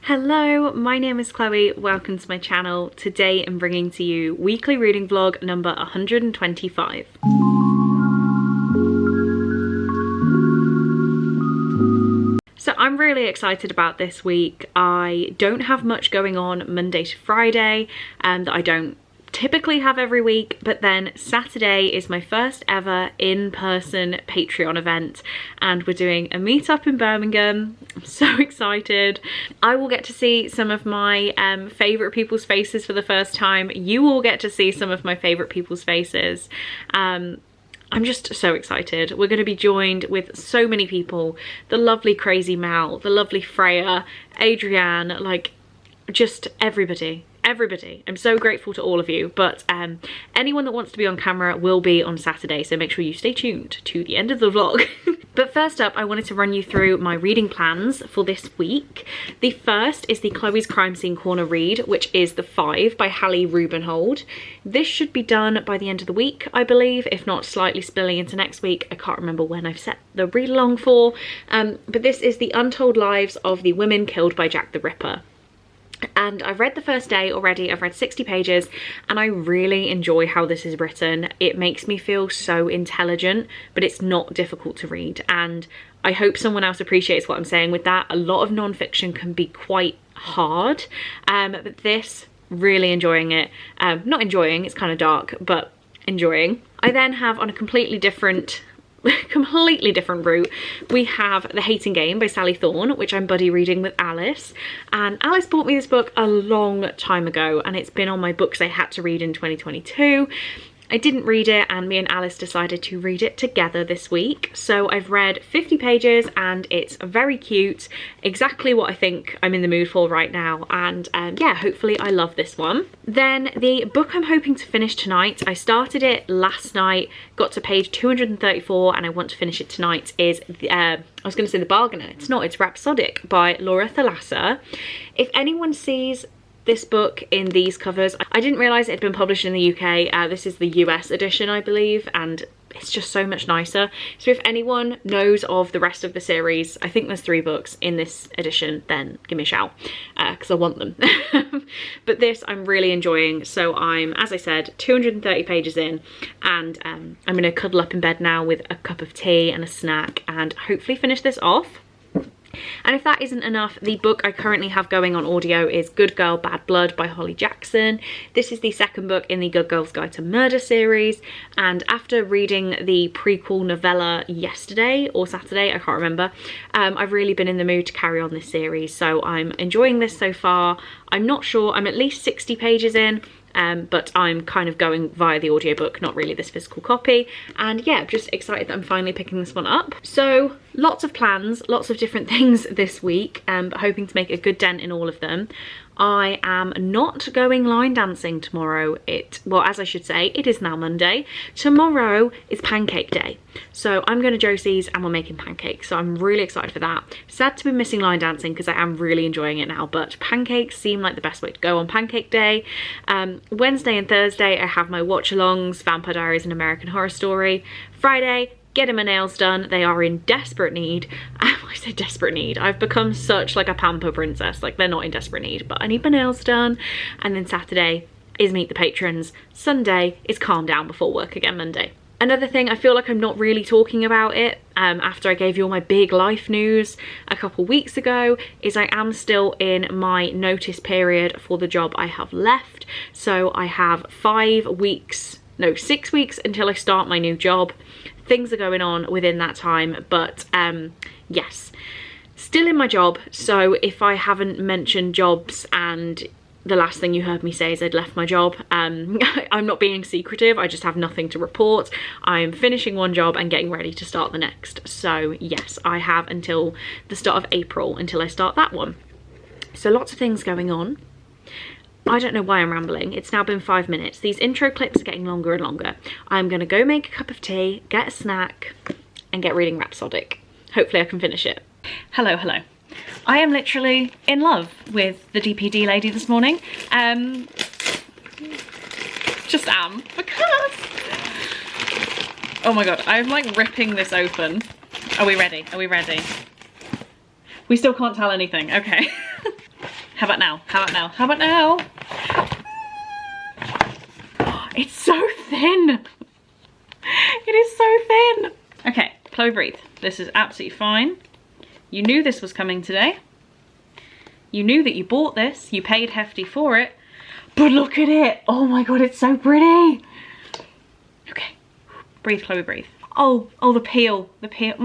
Hello, my name is Chloe, welcome to my channel. Today I'm bringing to you weekly reading vlog number 125. So I'm really excited about this week. I don't have much going on Monday to Friday that I don't typically have every week, but then Saturday is my first ever in-person Patreon event and we're doing a meetup in Birmingham. I'm so excited. I will get to see some of my favourite people's faces for the first time. You will get to see some of my favourite people's faces. I'm just so excited. We're going to be joined with so many people. The lovely Crazy Mal, the lovely Freya, Adrienne, like just everybody. I'm so grateful to all of you, but anyone that wants to be on camera will be on Saturday, so make sure you stay tuned to the end of the vlog. But first up, I wanted to run you through my reading plans for this week. The first is the Chloe's Crime Scene Corner read, which is The Five by Hallie Rubenhold. This should be done by the end of the week, I believe, if not slightly spilling into next week. I can't remember when I've set the read along for, but this is the untold lives of the women killed by Jack the Ripper. And I've read the first day already. I've read 60 pages and I really enjoy how this is written. It makes me feel so intelligent, but it's not difficult to read, and I hope someone else appreciates what I'm saying with that. A lot of non-fiction can be quite hard, but this, really enjoying it. Not enjoying, it's kind of dark, but enjoying. I then have, on a completely different route, we have The Hating Game by Sally Thorne, which I'm buddy reading with Alice. And Alice bought me this book a long time ago and it's been on my books I had to read in 2022. I didn't read it and me and Alice decided to read it together this week. So I've read 50 pages and it's very cute, exactly what I think I'm in the mood for right now, and yeah, hopefully I love this one. Then the book I'm hoping to finish tonight, I started it last night, got to page 234 and I want to finish it tonight, is I was going to say The Bargainer. It's not, it's Rhapsodic by Laura Thalassa. If anyone sees this book in these covers, I didn't realise it had been published in the UK. This is the US edition, I believe, and it's just so much nicer. So if anyone knows of the rest of the series, I think there's 3 books in this edition, then give me a shout, because I want them. But this I'm really enjoying. So I'm, as I said, 230 pages in, and I'm going to cuddle up in bed now with a cup of tea and a snack and hopefully finish this off. And if that isn't enough, the book I currently have going on audio is Good Girl, Bad Blood by Holly Jackson. This is the second book in the Good Girl's Guide to Murder series, and after reading the prequel novella yesterday or Saturday, I can't remember, I've really been in the mood to carry on this series, so I'm enjoying this so far. I'm not sure, I'm at least 60 pages in, but I'm kind of going via the audiobook, not really this physical copy. And yeah, just excited that I'm finally picking this one up. So lots of plans, lots of different things this week, but hoping to make a good dent in all of them. I am not going line dancing tomorrow. Well, as I should say, it is now Monday. Tomorrow is pancake day. So I'm going to Josie's and we're making pancakes. So I'm really excited for that. Sad to be missing line dancing because I am really enjoying it now, but pancakes seem like the best way to go on pancake day. Wednesday and Thursday I have my watch-alongs, Vampire Diaries and American Horror Story. Friday, getting my nails done. They are in desperate need. I say desperate need. I've become such like a pamper princess. Like, they're not in desperate need, but I need my nails done. And then Saturday is meet the patrons. Sunday is calm down before work again Monday. Another thing, I feel like I'm not really talking about it after I gave you all my big life news a couple weeks ago, is I am still in my notice period for the job I have left. So I have 6 weeks until I start my new job. Things are going on within that time, but yes, still in my job. So if I haven't mentioned jobs and the last thing you heard me say is I'd left my job, I'm not being secretive, I just have nothing to report. I'm finishing one job and getting ready to start the next. So yes, I have until the start of April until I start that one. So lots of things going on. I don't know why I'm rambling. It's now been 5 minutes. These intro clips are getting longer and longer. I'm gonna go make a cup of tea, get a snack, and get reading Rhapsodic. Hopefully I can finish it. Hello. I am literally in love with the DPD lady this morning. Just am, because, oh my god, I'm like ripping this open. Are we ready? We still can't tell anything, okay. How about now? How about now? How about now? It's so thin. It is so thin. Okay, Chloe, breathe. This is absolutely fine. You knew this was coming today. You knew that you bought this. You paid hefty for it. But look at it. Oh my God, it's so pretty. Okay, breathe, Chloe, breathe. Oh, the peel, the peel.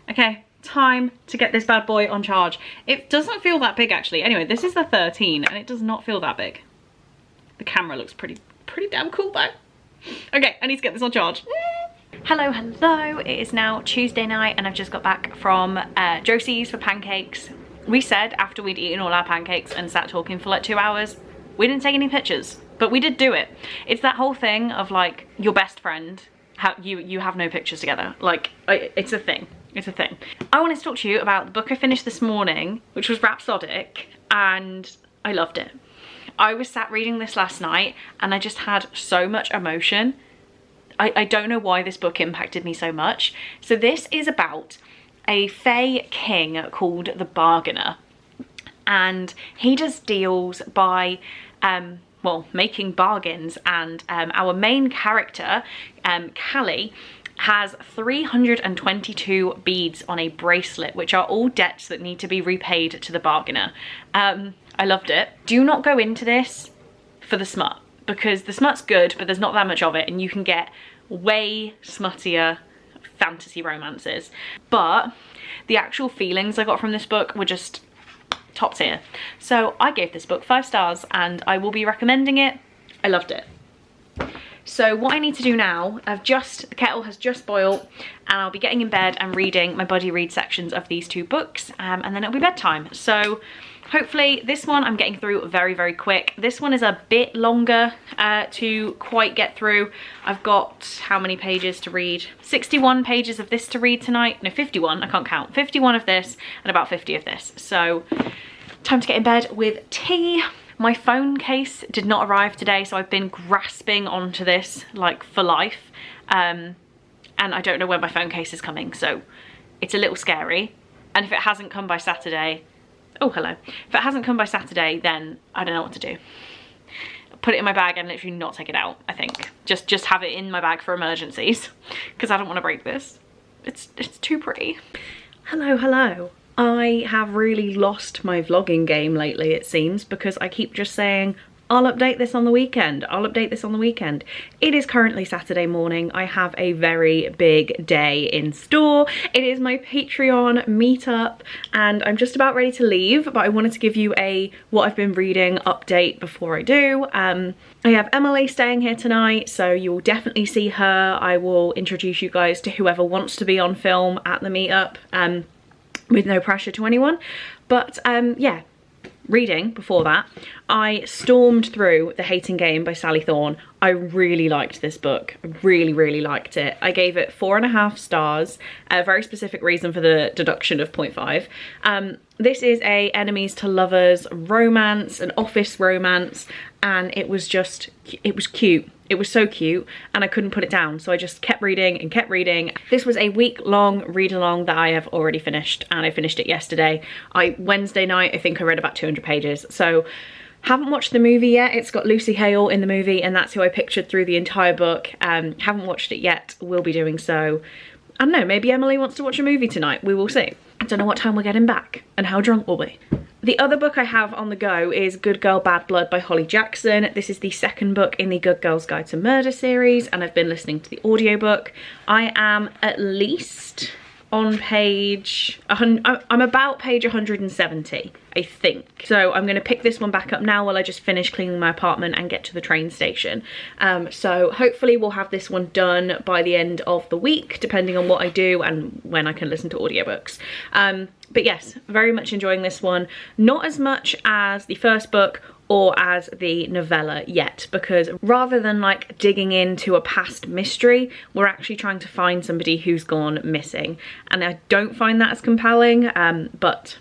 Okay, time to get this bad boy on charge. It doesn't feel that big actually. Anyway, this is the 13 and it does not feel that big. The camera looks pretty damn cool though. Okay, I need to get this on charge. Hello, hello. It is now Tuesday night and I've just got back from Josie's for pancakes. We said after we'd eaten all our pancakes and sat talking for like 2 hours, we didn't take any pictures, but we did do it. It's that whole thing of like your best friend, how you have no pictures together. Like, it's a thing. It's a thing. I wanted to talk to you about the book I finished this morning, which was Rhapsodic, and I loved it. I was sat reading this last night and I just had so much emotion. I don't know why this book impacted me so much. So this is about a Fae king called the Bargainer, and he does deals by well, making bargains, and our main character, Callie, has 322 beads on a bracelet, which are all debts that need to be repaid to the Bargainer. I loved it. Do not go into this for the smut, because the smut's good, but there's not that much of it, and you can get way smuttier fantasy romances. But the actual feelings I got from this book were just top tier. So I gave this book 5 stars and I will be recommending it. I loved it. So what I need to do now, the kettle has just boiled and I'll be getting in bed and reading my buddy read sections of these 2 books, and then it'll be bedtime. So hopefully this one I'm getting through very, very quick. This one is a bit longer to quite get through. I've got how many pages to read? 61 pages of this to read tonight. No, 51, I can't count. 51 of this and about 50 of this. So time to get in bed with tea. My phone case did not arrive today, so I've been grasping onto this like for life. And I don't know when my phone case is coming, so it's a little scary. And if it hasn't come by Saturday, oh hello. If it hasn't come by Saturday, then I don't know what to do. Put it in my bag and literally not take it out, I think. Just have it in my bag for emergencies, because I don't want to break this. It's too pretty. Hello, hello. I have really lost my vlogging game lately, it seems, because I keep just saying, I'll update this on the weekend. I'll update this on the weekend. It is currently Saturday morning. I have a very big day in store. It is my Patreon meetup and I'm just about ready to leave, but I wanted to give you a what I've been reading update before I do. I have Emily staying here tonight, so you will definitely see her. I will introduce you guys to whoever wants to be on film at the meetup, with no pressure to anyone. But yeah. Reading before that, I stormed through The Hating Game by Sally Thorne. I really liked this book. I really liked it. I gave it 4.5 stars, a very specific reason for the deduction of 0.5. This is a enemies to lovers romance, an office romance, and it was cute. It was so cute and I couldn't put it down, so I just kept reading and kept reading. This was a week-long read-along that I have already finished, and I finished it yesterday. Wednesday night, I think I read about 200 pages. So haven't watched the movie yet. It's got Lucy Hale in the movie and that's who I pictured through the entire book. Haven't watched it yet, will be doing so. I don't know, maybe Emily wants to watch a movie tonight, we will see. I don't know what time we're getting back and how drunk we'll be. The other book I have on the go is Good Girl Bad Blood by Holly Jackson. This is the 2nd book in the Good Girl's Guide to Murder series and I've been listening to the audiobook. I am at least on page, I'm about page 170, I think. So I'm gonna pick this one back up now while I just finish cleaning my apartment and get to the train station. So hopefully we'll have this one done by the end of the week, depending on what I do and when I can listen to audiobooks. But yes, very much enjoying this one. Not as much as the first book or as the novella yet, because rather than like digging into a past mystery, we're actually trying to find somebody who's gone missing. And I don't find that as compelling, but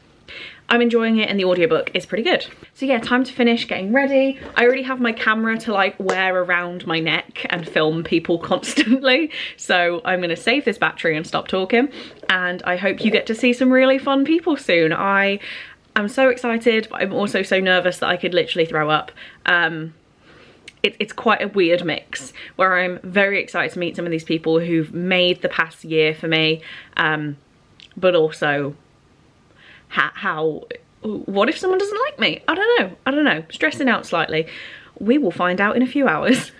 I'm enjoying it and the audiobook is pretty good. So yeah, time to finish getting ready. I already have my camera to like wear around my neck and film people constantly. So I'm gonna save this battery and stop talking. And I hope you get to see some really fun people soon. I'm so excited, but I'm also so nervous that I could literally throw up. It's quite a weird mix where I'm very excited to meet some of these people who've made the past year for me, but also what if someone doesn't like me? I don't know, stressing out slightly. We will find out in a few hours.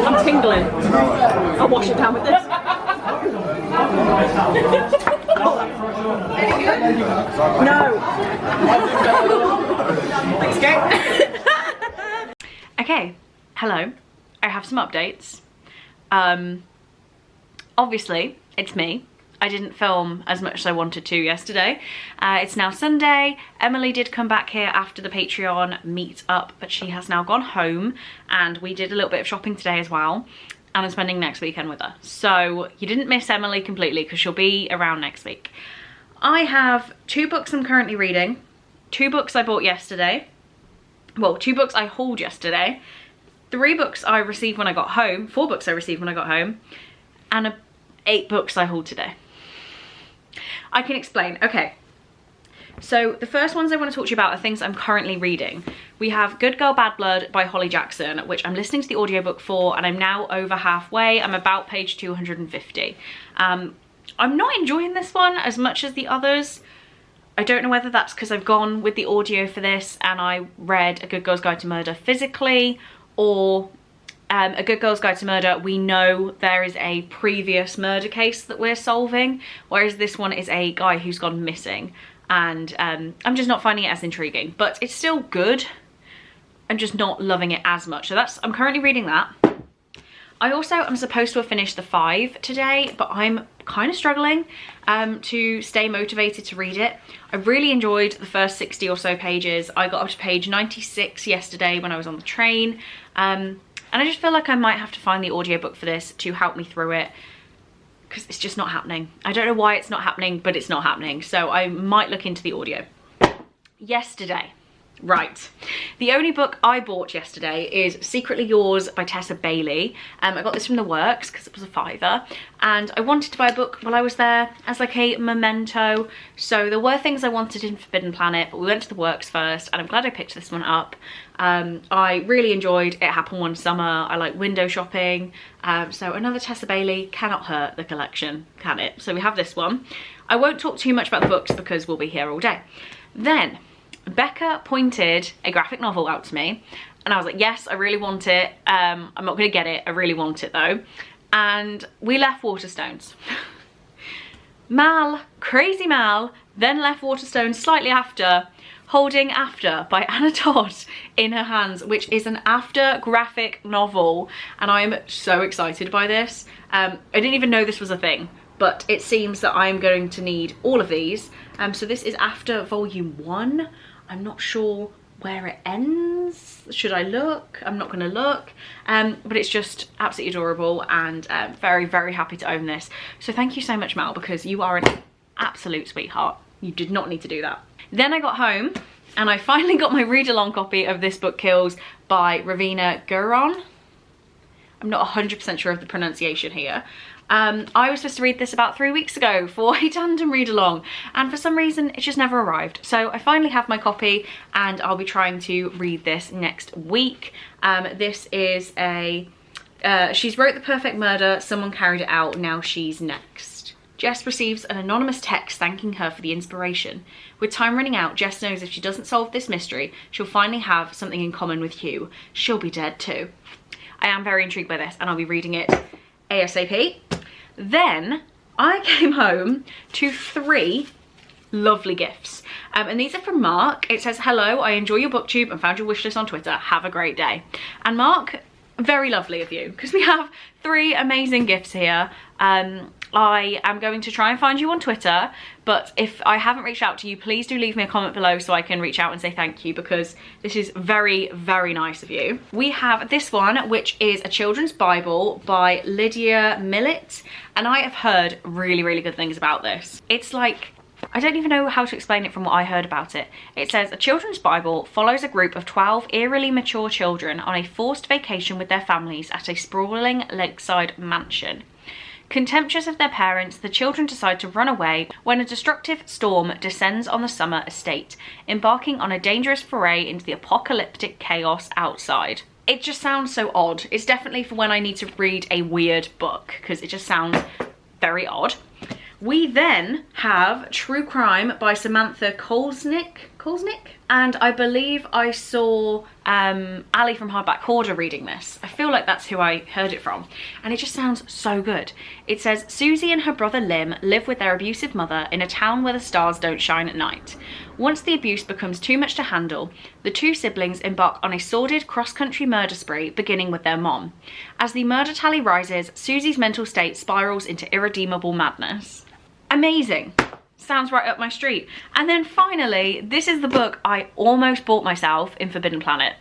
I'm tingling. I'll wash it down with this. No. Thanks, Kate. Okay, hello. I have some updates. Obviously, it's me. I didn't film as much as I wanted to yesterday. It's now Sunday. Emily did come back here after the Patreon meet up, but she has now gone home, and we did a little bit of shopping today as well, and I'm spending next weekend with her. So you didn't miss Emily completely because she'll be around next week. I have 2 books I'm currently reading, 2 books I bought yesterday, well, 2 books I hauled yesterday, 3 books I received when I got home, 4 books I received when I got home, and 8 books I hauled today. I can explain. Okay, so the first ones I want to talk to you about are things I'm currently reading. We have Good Girl Bad Blood by Holly Jackson, which I'm listening to the audiobook for, and I'm now over halfway. I'm about page 250. I'm not enjoying this one as much as the others. I don't know whether that's because I've gone with the audio for this and I read A Good Girl's Guide to Murder physically, or A Good Girl's Guide to Murder, we know there is a previous murder case that we're solving, whereas this one is a guy who's gone missing, and I'm just not finding it as intriguing, but it's still good. I'm just not loving it as much. So I'm currently reading that. I also am supposed to have finished the 5 today, but I'm kind of struggling to stay motivated to read it. I really enjoyed the first 60 or so pages. I got up to page 96 yesterday when I was on the train. And I just feel like I might have to find the audiobook for this to help me through it, because it's just not happening. I don't know why it's not happening, but it's not happening. So I might look into the audio. Yesterday. Right. The only book I bought yesterday is Secretly Yours by Tessa Bailey. I got this from the Works because it was a £5, and I wanted to buy a book while I was there as like a memento. So there were things I wanted in Forbidden Planet, but we went to the Works first, and I'm glad I picked this one up. I really enjoyed It Happened One Summer. I like window shopping. So another Tessa Bailey cannot hurt the collection, can it? So we have this one. I won't talk too much about the books because we'll be here all day. Then Becca pointed a graphic novel out to me, and I was like, yes, I really want it. I'm not gonna get it, I really want it though. And we left Waterstones. Crazy Mal, then left Waterstones slightly after, holding After by Anna Todd in her hands, which is an After graphic novel, and I'm so excited by this. I didn't even know this was a thing, but it seems that I'm going to need all of these. So this is After Volume 1. I'm not sure where it ends. Should I look? I'm not gonna look. But it's just absolutely adorable, and very, very happy to own this. So thank you so much, Mal, because you are an absolute sweetheart. You did not need to do that. Then I got home and I finally got my read-along copy of This Book Kills by Ravina Guron. I'm not 100% sure of the pronunciation here. I was supposed to read this about 3 weeks ago for a tandem read along, and for some reason it just never arrived. So I finally have my copy, and I'll be trying to read this next week. This is a She's wrote the perfect murder, someone carried it out, now she's next. Jess receives an anonymous text thanking her for the inspiration. With time running out, Jess knows if she doesn't solve this mystery, she'll finally have something in common with Hugh. She'll be dead too. I am very intrigued by this and I'll be reading it ASAP. Then I came home to 3 lovely gifts. And these are from Mark. It says, hello, I enjoy your booktube and found your wishlist on Twitter. Have a great day. And Mark, very lovely of you, because we have 3 amazing gifts here. I am going to try and find you on Twitter, but if I haven't reached out to you, please do leave me a comment below so I can reach out and say thank you, because this is very, very nice of you. We have this one, which is a children's Bible by Lydia Millett, and I have heard really, really good things about this. It's like, I don't even know how to explain it from what I heard about it. It says, a children's Bible follows a group of 12 eerily mature children on a forced vacation with their families at a sprawling lakeside mansion. Contemptuous of their parents, the children decide to run away when a destructive storm descends on the summer estate, embarking on a dangerous foray into the apocalyptic chaos outside. It just sounds so odd. It's definitely for when I need to read a weird book, because it just sounds very odd. We then have True Crime by Samantha Kolsnick, and I believe I saw Ali from Hardback Hoarder reading this. I feel like that's who I heard it from, and it just sounds so good. It says, Susie and her brother Lim live with their abusive mother in a town where the stars don't shine at night. Once the abuse becomes too much to handle, the 2 siblings embark on a sordid cross-country murder spree, beginning with their mom. As the murder tally rises, Susie's mental state spirals into irredeemable madness. Amazing. Sounds right up my street. And then finally, this is the book I almost bought myself in Forbidden Planet,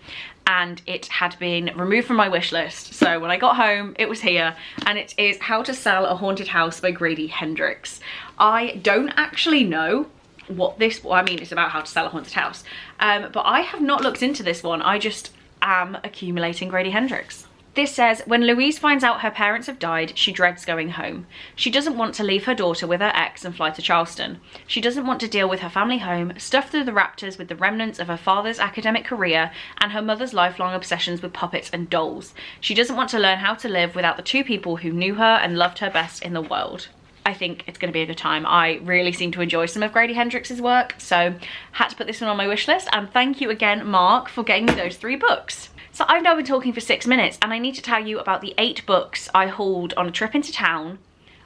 and it had been removed from my wish list. So when I got home, it was here, and it is How to Sell a Haunted House by Grady Hendrix. I don't actually know what this, well, I mean, it's about how to sell a haunted house, but I have not looked into this one. I just am accumulating Grady Hendrix. This says, when Louise finds out her parents have died, she dreads going home. She doesn't want to leave her daughter with her ex and fly to Charleston. She doesn't want to deal with her family home, stuffed through the rafters with the remnants of her father's academic career and her mother's lifelong obsessions with puppets and dolls. She doesn't want to learn how to live without the 2 people who knew her and loved her best in the world. I think it's going to be a good time. I really seem to enjoy some of Grady Hendrix's work, so had to put this one on my wish list. And thank you again, Mark, for getting me those 3 books. So I've now been talking for 6 minutes, and I need to tell you about the 8 books I hauled on a trip into town.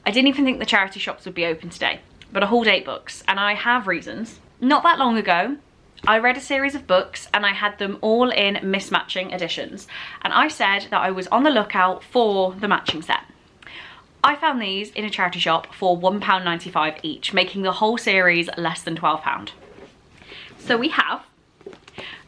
I didn't even think the charity shops would be open today, but I hauled 8 books, and I have reasons. Not that long ago, I read a series of books and I had them all in mismatching editions, and I said that I was on the lookout for the matching set. I found these in a charity shop for £1.95 each, making the whole series less than £12. So we have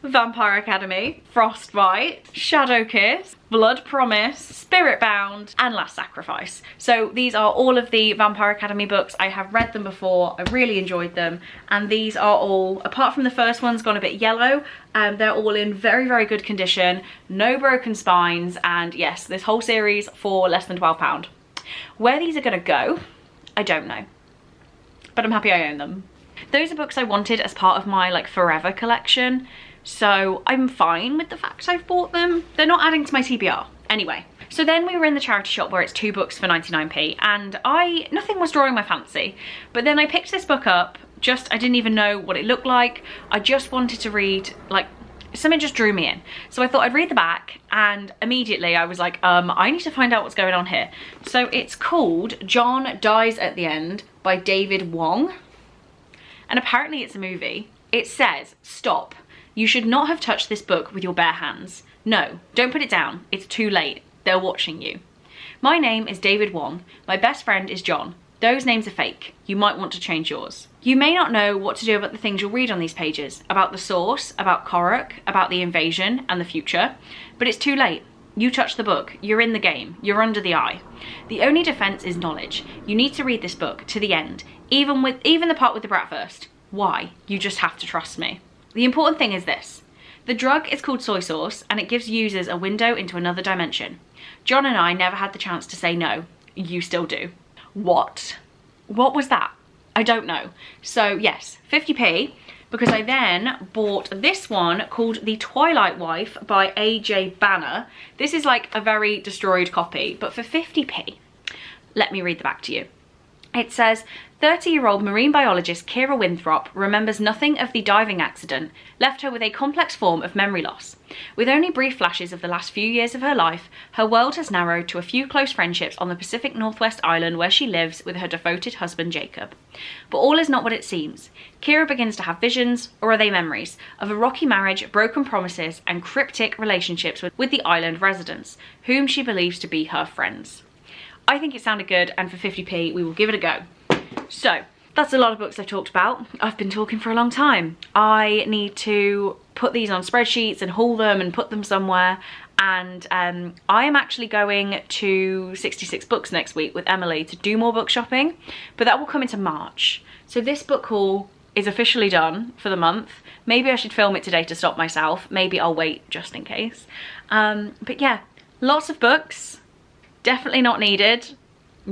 Vampire Academy, Frostbite, Shadow Kiss, Blood Promise, Spirit Bound, and Last Sacrifice. So these are all of the Vampire Academy books. I have read them before, I really enjoyed them, and these are all, apart from the first one's gone a bit yellow, they're all in very, very good condition, no broken spines, and yes, this whole series for less than £12. Where these are gonna go, I don't know, but I'm happy I own them. Those are books I wanted as part of my like forever collection, so I'm fine with the fact I've bought them. They're not adding to my TBR. Anyway, so then we were in the charity shop where it's 2 books for 99p, and nothing was drawing my fancy, but then I picked this book up, I didn't even know what it looked like. I just wanted to read, like, something just drew me in. So I thought I'd read the back, and immediately I was like, I need to find out what's going on here. So it's called John Dies at the End by David Wong. And apparently it's a movie. It says, stop. You should not have touched this book with your bare hands. No, don't put it down. It's too late. They're watching you. My name is David Wong. My best friend is John. Those names are fake. You might want to change yours. You may not know what to do about the things you'll read on these pages, about the source, about Korok, about the invasion and the future, but it's too late. You touch the book, you're in the game, you're under the eye. The only defense is knowledge. You need to read this book to the end, even the part with the brat first. Why? You just have to trust me. The important thing is this. The drug is called soy sauce, and it gives users a window into another dimension. John and I never had the chance to say no. You still do. What? What was that? I don't know. So yes, 50p. because I then bought this one called The Twilight Wife by A.J. Banner. This is like a very destroyed copy, but for 50p. Let me read the back to you. It says, 30-year-old marine biologist Kira Winthrop remembers nothing of the diving accident, left her with a complex form of memory loss. With only brief flashes of the last few years of her life, her world has narrowed to a few close friendships on the Pacific Northwest island where she lives with her devoted husband Jacob. But all is not what it seems. Kira begins to have visions, or are they memories, of a rocky marriage, broken promises, and cryptic relationships with the island residents, whom she believes to be her friends. I think it sounded good, and for 50p we will give it a go. So, that's a lot of books I've talked about. I've been talking for a long time. I need to put these on spreadsheets and haul them and put them somewhere. And I am actually going to 66 Books next week with Emily to do more book shopping, but that will come into March. So this book haul is officially done for the month. Maybe I should film it today to stop myself. Maybe I'll wait just in case. But yeah, lots of books. Definitely not needed.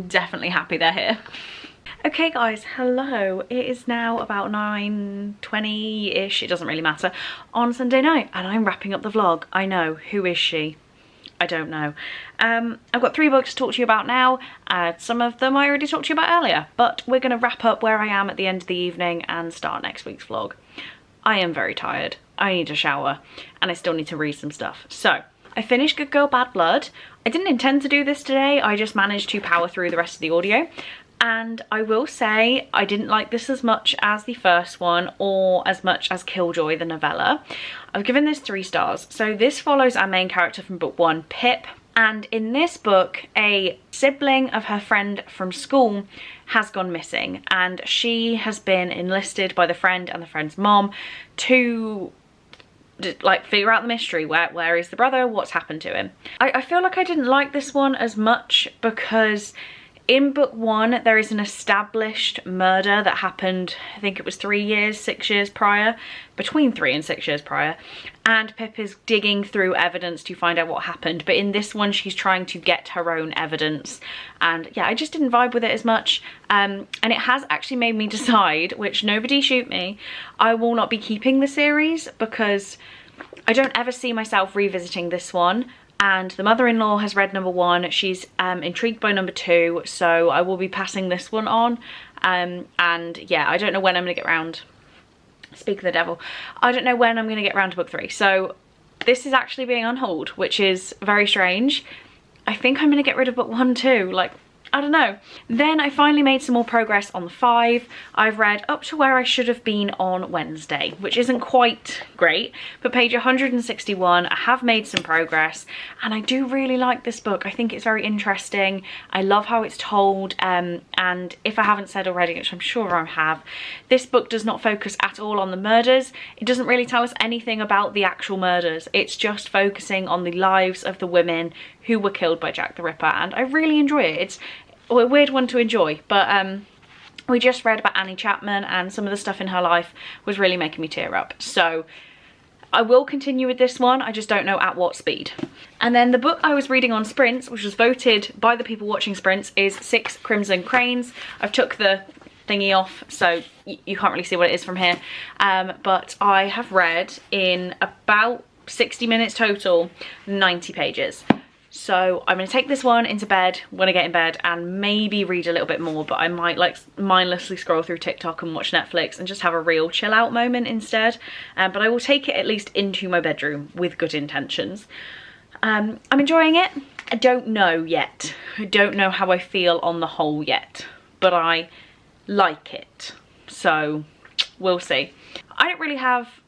Definitely happy they're here. Okay guys, hello. It is now about 9:20-ish, it doesn't really matter, on Sunday night, and I'm wrapping up the vlog. I know, who is she? I don't know. I've got 3 books to talk to you about now. Some of them I already talked to you about earlier, but we're going to wrap up where I am at the end of the evening and start next week's vlog. I am very tired. I need a shower, and I still need to read some stuff. So, I finished Good Girl Bad Blood. I didn't intend to do this today, I just managed to power through the rest of the audio. And I will say I didn't like this as much as the first one or as much as Killjoy, the novella. I've given this 3 stars. So this follows our main character from book 1, Pip. And in this book, a sibling of her friend from school has gone missing. And she has been enlisted by the friend and the friend's mom to like figure out the mystery. Where is the brother? What's happened to him? I feel like I didn't like this one as much because in book 1, there is an established murder that happened, I think it was 3 years, 6 years prior, between 3 and 6 years prior, and Pip is digging through evidence to find out what happened. But in this one, she's trying to get her own evidence, and yeah, I just didn't vibe with it as much, and it has actually made me decide, which nobody shoot me, I will not be keeping the series because I don't ever see myself revisiting this one. And the mother-in-law has read number 1, she's intrigued by number 2, so I will be passing this one on. And yeah, I don't know when I'm gonna get round, speak of the devil, I don't know when I'm gonna get round to book 3. So this is actually being on hold, which is very strange. I think I'm gonna get rid of book 1 too, like, I don't know. Then I finally made some more progress on the 5. I've read up to where I should have been on Wednesday, which isn't quite great, but page 161, I have made some progress, and I do really like this book. I think it's very interesting. I love how it's told, and if I haven't said already, which I'm sure I have, this book does not focus at all on the murders. It doesn't really tell us anything about the actual murders. It's just focusing on the lives of the women who were killed by Jack the Ripper, and I really enjoy it. It's a weird one to enjoy, but we just read about Annie Chapman, and some of the stuff in her life was really making me tear up. So I will continue with this one, I just don't know at what speed. And then the book I was reading on Sprints, which was voted by the people watching Sprints, is 6 Crimson Cranes. I've took the thingy off, so you can't really see what it is from here, but I have read in about 60 minutes total, 90 pages. So I'm going to take this one into bed when I get in bed and maybe read a little bit more, but I might like mindlessly scroll through TikTok and watch Netflix and just have a real chill out moment instead. But I will take it at least into my bedroom with good intentions. I'm enjoying it. I don't know yet. I don't know how I feel on the whole yet, but I like it. So we'll see. I don't really have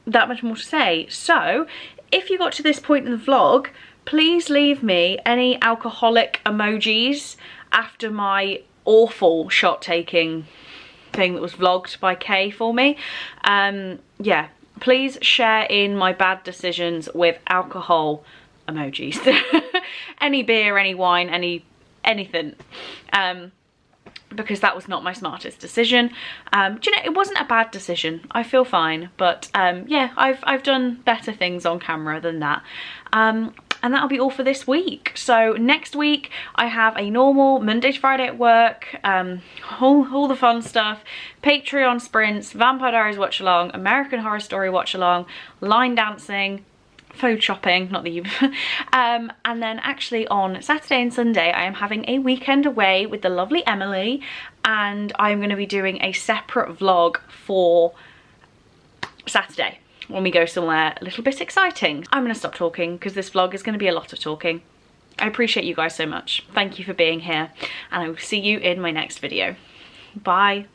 that much more to say. So if you got to this point in the vlog, please leave me any alcoholic emojis after my awful shot taking thing that was vlogged by Kay for me. Yeah, please share in my bad decisions with alcohol emojis. Any beer, any wine, anything. Because that was not my smartest decision. Do you know, it wasn't a bad decision. I feel fine, but yeah, I've done better things on camera than that. and that'll be all for this week. So next week I have a normal Monday to Friday at work, all the fun stuff, Patreon sprints, Vampire Diaries watch along, American Horror Story watch along, line dancing, food shopping, not that you and then actually on Saturday and Sunday I am having a weekend away with the lovely Emily, and I'm going to be doing a separate vlog for Saturday when we go somewhere a little bit exciting. I'm going to stop talking because this vlog is going to be a lot of talking. I appreciate you guys so much. Thank you for being here, and I will see you in my next video. Bye.